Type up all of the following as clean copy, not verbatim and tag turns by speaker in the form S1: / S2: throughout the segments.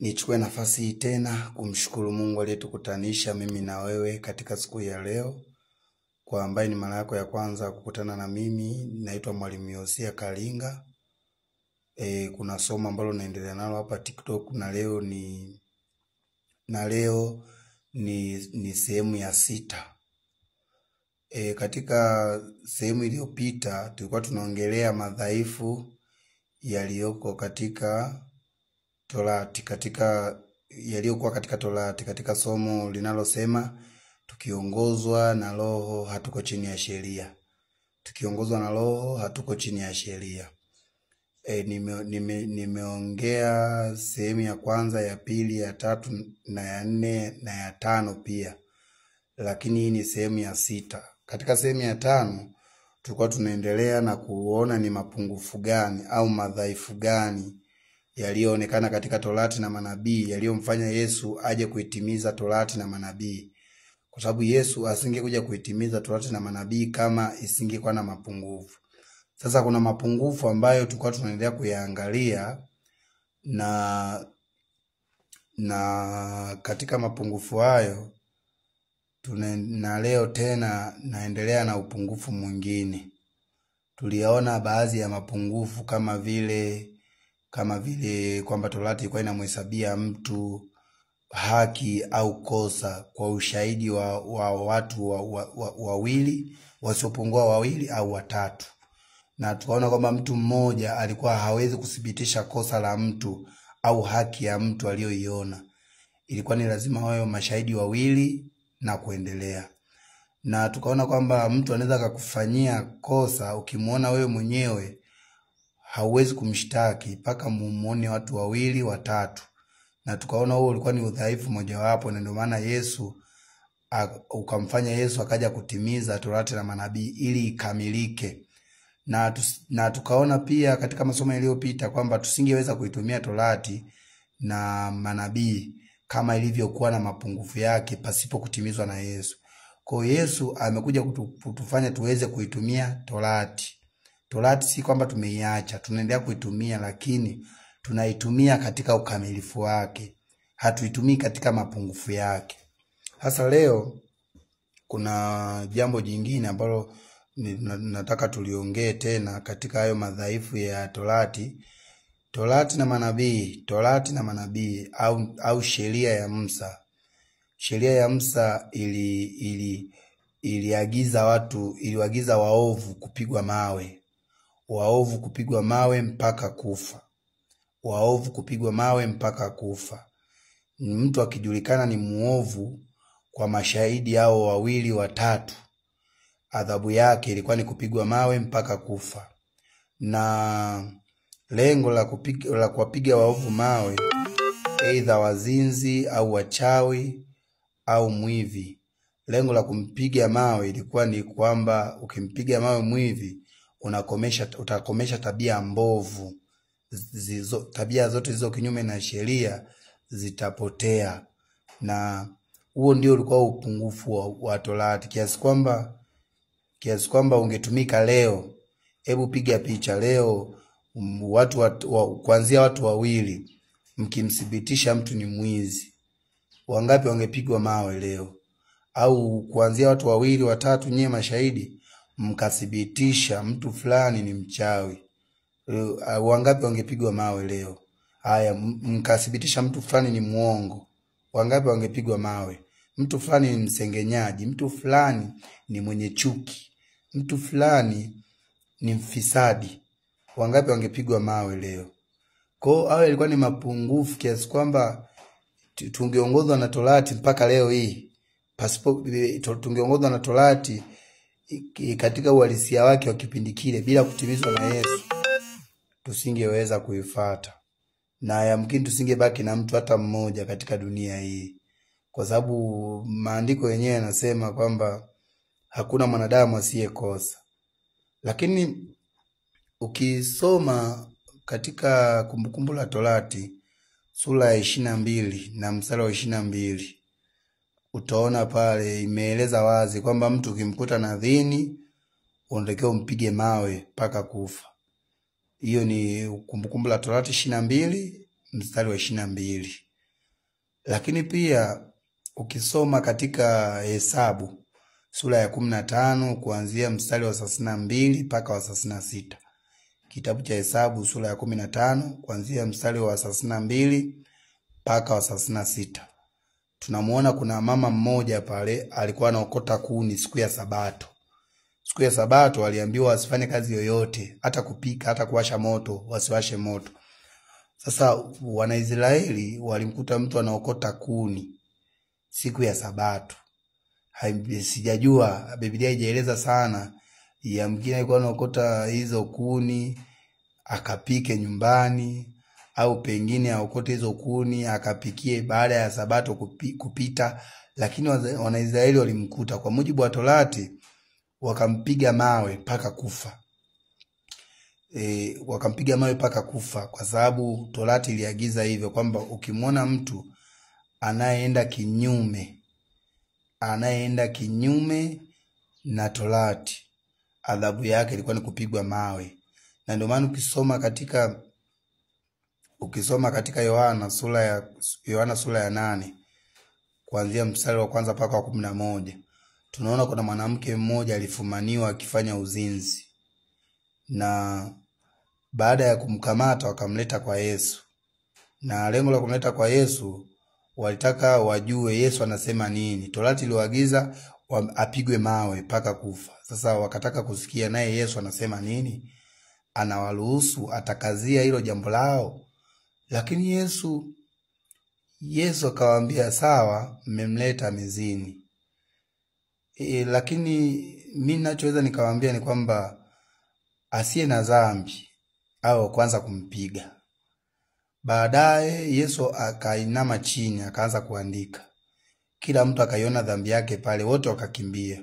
S1: Nichukue nafasi hii tena kumshukuru Mungu aliyetukutanisha mimi na wewe katika siku ya leo. Kwa ambaye ni mara yako ya kwanza kukutana na mimi, naitwa Mwalimu Yosia Kalinga. Kuna somo ambalo naendelea nalo hapa TikTok na leo ni sehemu ya 6. Katika sehemu iliyopita tulikuwa tunaongelea madhaifu yaliyoko katika Torati, yaliyokuwa katika Torati, katika somo linalosema tukiongozwa na Roho hatuko chini ya sheria. Tukiongozwa na Roho hatuko chini ya sheria. Nimeongea sehemu ya kwanza, ya pili, ya 3 na ya 4 na ya 5 pia. Lakini hii ni sehemu ya 6. Katika sehemu ya 5 tulikuwa tunaendelea na kuona ni mapungufu gani au madhaifu gani yaliyoonekana katika Torati na manabii yaliyomfanya Yesu aje kuitimiza Torati na manabii. Kwa sababu Yesu asingekuja kuitimiza Torati na manabii kama isingekuwa na mapungufu. Sasa kuna mapungufu ambayo tulikuwa tunaendelea kuyaangalia na katika mapungufu hayo na leo tena naendelea na upungufu mwingine. Tuliona baadhi ya mapungufu kama vile kwamba Torati ilikuwa inamhesabia mtu haki au kosa kwa ushahidi wa watu wawili, wasiopungua 2 au 3. Na tukaona kwamba mtu mmoja alikuwa hawezi kuthibitisha kosa la mtu au haki ya mtu aliyoiona. Ilikuwa ni lazima wawe mashahidi 2 na kuendelea. Na tukaona kwamba mtu anaweza kukufanyia kosa, ukimuona wewe mwenyewe hauwezi kumshtaki mpaka muone watu 2 3. Na tukaona huo ulikuwa ni udhaifu mojawapo, na ndio maana Yesu ukamfanya Yesu akaja kutimiza Torati na manabii ili ikamilike. Na tukaona pia katika masomo yaliyopita kwamba tusingeweza kuitumia Torati na manabii kama ilivyokuwa na mapungufu yake pasipo kutimizwa na Yesu. Kwa Yesu amekuja kutufanya tuweze kuitumia Torati. Torati si kwamba tumeiacha, tunaendelea kuitumia, lakini tunaitumia katika ukamilifu wake. Hatuitumii katika mapungufu yake. Hasa leo kuna jambo jingine ambalo nataka tuliongee tena katika hayo madhaifu ya Torati. Torati na manabii au sheria ya Musa. Sheria ya Musa iliagiza waovu kupigwa mawe. Waovu kupigwa mawe mpaka kufa. Waovu kupigwa mawe mpaka kufa. Mtu akijulikana ni muovu kwa mashahidi hao 2 3, adhabu yake ilikuwa ni kupigwa mawe mpaka kufa. Na lengo la kuwapiga waovu mawe, aidha wazinzi au wachawi au mwivi, lengo la kumpiga mawe ilikuwa ni kwamba ukimpiga mawe mwivi utakomesha tabia mbovu. Tabia zote hizo kinyume na sheria zitapotea. Na huo ndio ulikuwa upungufu wa Torati, kiasi kwamba ungetumika leo. Hebu piga picha leo, kuanzia watu 2 mkimthibitisha mtu ni mwizi, wangapi wangepigwa mawe leo? Au kuanzia watu 2 3 nyewe mashahidi mkathibitisha mtu fulani ni mchawi, wangapi wangepigwa mawe leo? Haya, mkathibitisha mtu fulani ni muongo, wangapi wangepigwa mawe? Mtu fulani ni msengenyaji, mtu fulani ni mwenye chuki, mtu fulani ni mfisadi, wangapi wangepigwa mawe leo? Kwa hao ilikuwa ni mapungufu kiasi kwamba tungeongozwa na Torati mpaka leo hii. Tungeongozwa na Torati katika uhalisia wake wa kipindi kile bila kutimizwa na Yesu, tusingeweza kuifuata. Na yamkini tusingebaki na mtu hata mmoja katika dunia hii. Kwa sababu maandiko yenyewe yanasema kwamba hakuna mwanadamu asiyekosa. Lakini ukisoma katika Kumbukumbu la Torati sura ya 22 na mstari wa 22, utaona pale imeeleza wazi kwamba mtu ukimkuta na dhini unatakiwa umpige mawe mpaka kufa. Hiyo ni Kumbukumbu la Torati 22 mstari wa 22. Lakini pia ukisoma katika Hesabu sura ya 15 kuanzia mstari wa 32 mpaka wa 36. Kitabu cha Hesabu sura ya 15 kuanzia mstari wa 32 mpaka wa 36. Tunamuona kuna mama mmoja pale alikuwa anaokota kuni siku ya Sabato. Siku ya Sabato waliambiwa wasifanye kazi yoyote, hata kupika, hata kuwasha moto, wasiwashe moto. Sasa Wanaisraeli walimkuta mtu anaokota kuni siku ya Sabato. Sijajua, Biblia haijaeleza sana. Yamkini alikuwa anaokota hizo kuni akapike nyumbani, au pengine aokote hizo kuni akapikie baada ya Sabato kupita. Lakini Wanaisraeli walimkuta, kwa mujibu wa Torati wakampiga mawe mpaka kufa. Wakampiga mawe mpaka kufa, kwa sababu Torati iliagiza hivyo, kwamba ukimwona mtu anayeenda kinyume na Torati, adhabu yake ilikuwa ni kupigwa mawe. Na ndio maana ukisoma katika Yohana sura ya 8 kuanzia mstari wa 1 mpaka wa 11, tunaona kuna mwanamke mmoja alifumaniwa akifanya uzinzi, na baada ya kumkamata wakamleta kwa Yesu. Na lengo la kumleta kwa Yesu, walitaka wajue Yesu anasema nini. Torati iliagiza apigwe mawe mpaka kufa. Sasa wakataka kusikia naye Yesu anasema nini, anawaruhusu, atakazia hilo jambo lao. Lakini Yesu akawaambia, sawa, mmemleta mezini. Lakini mimi ninachoweza nikawaambia ni kwamba asiye na dhambi au kwanza kumpiga. Baadaye Yesu akainama chini akaanza kuandika. Kila mtu akaiona dhambi yake pale, wote wakakimbia.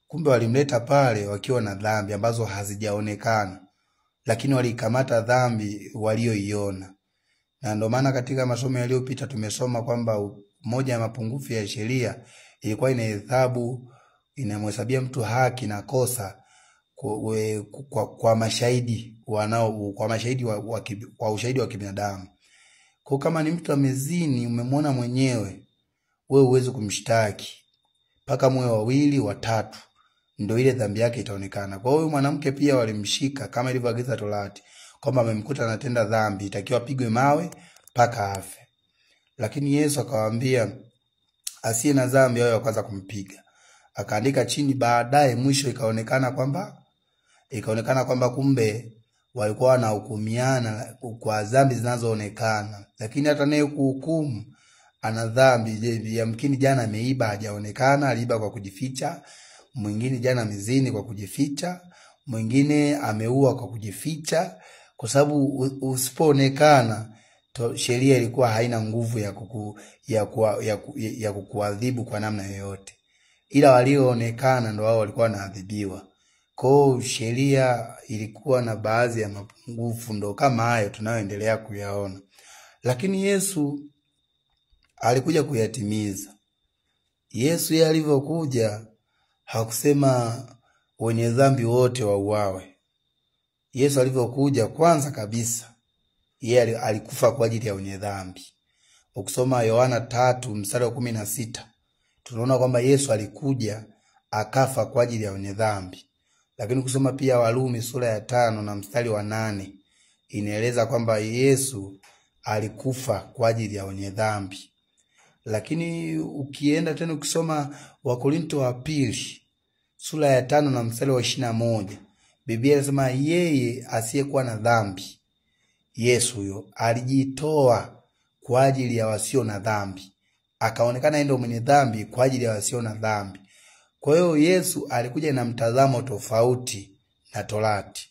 S1: Kumbe walimleta pale wakiwa na dhambi ambazo hazijaonekana, lakini walikamata dhambi walioiona. Na ndio maana katika masomo yaliyopita tumesoma kwamba moja ya mapungufu ya sheria ilikuwa inamhesabia mtu haki na kosa kwa mashahidi kwa ushahidi wa kibinadamu. Kwa kama ni mtu amezini, umemwona mwenyewe, wewe uweze kumshtaki mpaka mwe 2 3, ndio ile dhambi yake itaonekana. Kwa hiyo mwanamke pia walimshika kama ilivyoagiza Torati, kwamba amemkuta anatenda dhambi, itakiwa apigwe mawe mpaka afe. Lakini Yesu akawaambia asiye na dhambi awe kwanza kumpiga. Akaandika chini. Baadaye mwisho ikaonekana kwamba kumbe walikuwa wanahukumiana kwa dhambi zinazoonekana, lakini hata naye kuhukumu ana dhambi. Yamkini jana ameiba hajaonekana, aliiba kwa kujificha. Mwingine jana amezini kwa kujificha. Mwingine ameua kwa kujificha. Kwa sababu usipoonekana, sheria ilikuwa haina nguvu ya kukuadhibu kwa namna yoyote. Ila walioonekana ndio wao walikuwa wanaadhibiwa. Kwa sheria ilikuwa na baadhi ya mapungufu, ndo kama hayo tunayoendelea kuyaona. Lakini Yesu alikuja kuyatimiza. Yesu yeye alivyokuja hakusema wenye dhambi wote wauawe. Yesu alivyokuja, kwanza kabisa yeye alikufa kwa ajili ya wenye dhambi. Ukisoma Yohana 3 mstari wa 16, tunaona kwamba Yesu alikuja akafa kwa ajili ya wenye dhambi. Lakini kusoma pia Warumi sura ya 5 na mstari wa 8, inaeleza kwamba Yesu alikufa kwa ajili ya wenye dhambi. Lakini ukienda tena ukisoma Wakorinto wa pili sura ya 5 na mstari wa 21, Biblia inasema yeye asiyekuwa na dhambi, Yesu huyo, alijitoa kwa ajili ya wasio na dhambi, akaonekana ndio mwenye dhambi kwa ajili ya wasio na dhambi. Kwa hiyo Yesu alikuja na mtazamo tofauti na Torati.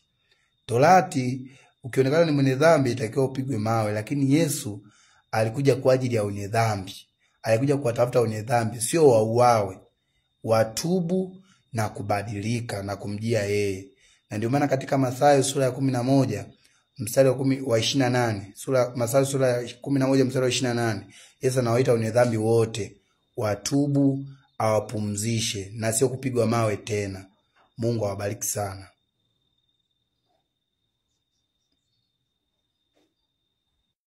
S1: Torati ukionekana ni mwenye dhambi itakiwa upigwe mawe, lakini Yesu alikuja kwa ajili ya wenye dhambi. Alikuja kuwatafuta wenye dhambi, sio wauawe, watubu na kubadilika na kumjia yeye. Na ndio maana katika Mathayo sura ya 11 mstari wa 28, Mathayo sura ya 11 mstari wa 28, Yesu anawaita wenye dhambi wote watubu, awapumzishe na sio kupigwa mawe tena. Mungu awabariki sana.